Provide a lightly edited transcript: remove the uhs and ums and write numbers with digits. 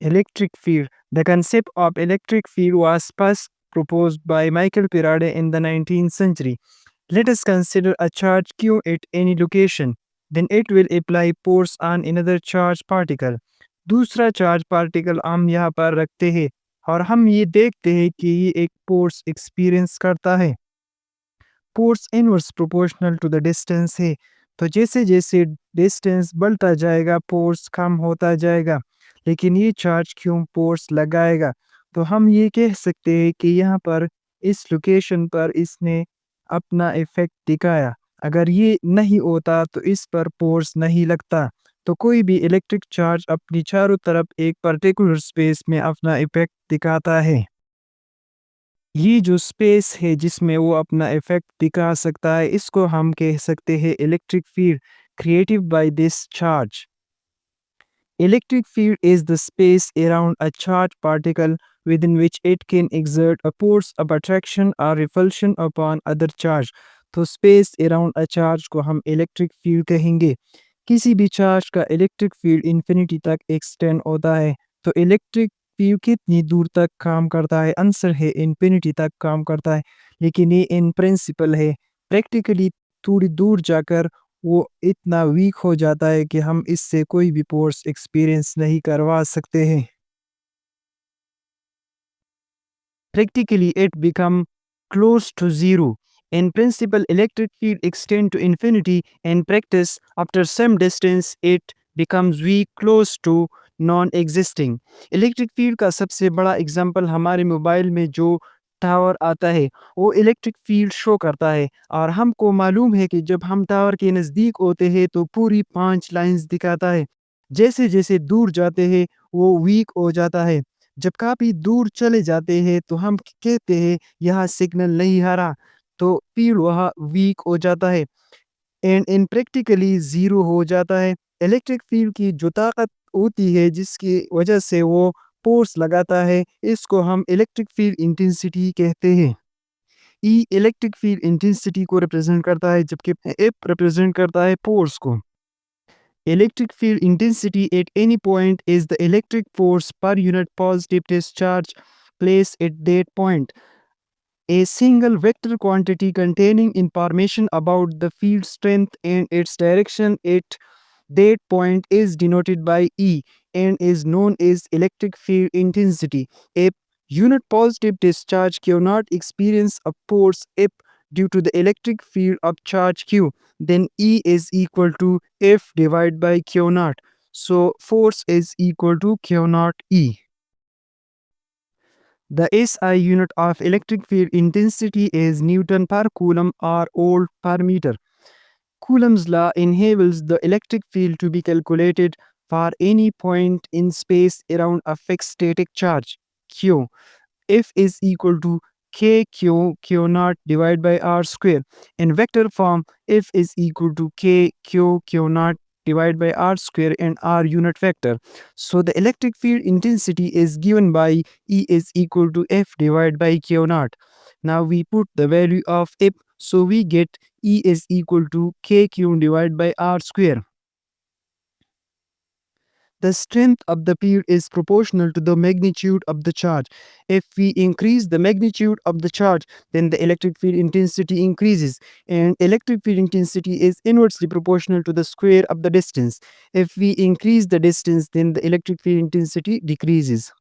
Electric field. The concept of electric field was first proposed by Michael Faraday in the 19th century. Let us consider a charge q at any location. Then it will apply force on another charge particle. दूसरा charge particle हम यहाँ पर रखते हैं और हम ये देखते हैं कि ये एक फोर्स एक्सपीरियंस करता है। Force inverse proportional to the distance है। तो जैसे जैसे डिस्टेंस बढ़ता जाएगा फोर्स कम होता जाएगा, लेकिन ये चार्ज क्यों फोर्स लगाएगा? तो हम ये कह सकते हैं कि यहाँ पर इस लोकेशन पर इसने अपना इफेक्ट दिखाया। अगर ये नहीं होता तो इस पर फोर्स नहीं लगता। तो कोई भी इलेक्ट्रिक चार्ज अपनी चारों तरफ एक पर्टिकुलर स्पेस में अपना इफेक्ट दिखाता है। ये जो स्पेस है जिसमें वो अपना इफेक्ट दिखा सकता है, इसको हम कह सकते हैं electric field created by this charge. Electric field is the space around a charged particle within which it can exert a force of attraction or repulsion upon other charge. तो space around a charge को हम electric field कहेंगे। किसी भी charge का electric field infinity तक extend होता है। तो इलेक्ट्रिक फील्ड कितनी दूर तक काम करता है? आंसर है इंफिनिटी तक काम करता है। लेकिन ये इन प्रिंसिपल है, प्रैक्टिकली थोड़ी दूर जाकर वो इतना वीक हो जाता है कि हम इससे कोई भी फोर्स एक्सपीरियंस नहीं करवा सकते हैं। Practically, it become close to zero. In principle, electric field extend to infinity. In practice, after some distance, it becomes weak, close to non-existing. Electric field का सबसे बड़ा एग्जांपल हमारे मोबाइल में जो टावर आता है, वो इलेक्ट्रिक फील्ड शो करता है और हमको मालूम है कि जब हम टावर के नज़दीक होते हैं तो पूरी 5 लाइंस दिखाता है। जैसे जैसे दूर जाते हैं वो वीक हो जाता है। जब काफ़ी दूर चले जाते हैं तो हम कहते हैं यहाँ सिग्नल नहीं आ रहा, तो फ़ील्ड वहाँ वीक हो जाता है एंड इन प्रैक्टिकली ज़ीरो हो जाता है। इलेक्ट्रिक फील्ड की जो ताकत होती है जिसकी वजह से वो फ़ोर्स लगाता है, इसको हम इलेक्ट्रिक फील्ड इंटेंसिटी कहते हैं। ई इलेक्ट्रिक फील्ड इंटेंसिटी को रिप्रेज़ेंट करता है जबकि एफ रिप्रेज़ेंट करता है फ़ोर्स को। Electric field intensity at any point is the electric force per unit positive discharge placed at that point. A single vector quantity containing information about the field strength and its direction at that point is denoted by E and is known as electric field intensity. A unit positive discharge cannot experience a force F due to the electric field of charge Q, then E is equal to F divided by Q naught. So force is equal to Q naught E. The SI unit of electric field intensity is Newton per coulomb or volt per meter. Coulomb's law enables the electric field to be calculated for any point in space around a fixed static charge Q. F is equal to Q naught divided by R square. In vector form, F is equal to Q naught divided by R square and R unit vector. So the electric field intensity is given by E is equal to F divided by Q naught. Now we put the value of F, so we get E is equal to KQ divided by R square. The strength of the field is proportional to the magnitude of the charge. If we increase the magnitude of the charge, then the electric field intensity increases, and electric field intensity is inversely proportional to the square of the distance. If we increase the distance, then the electric field intensity decreases.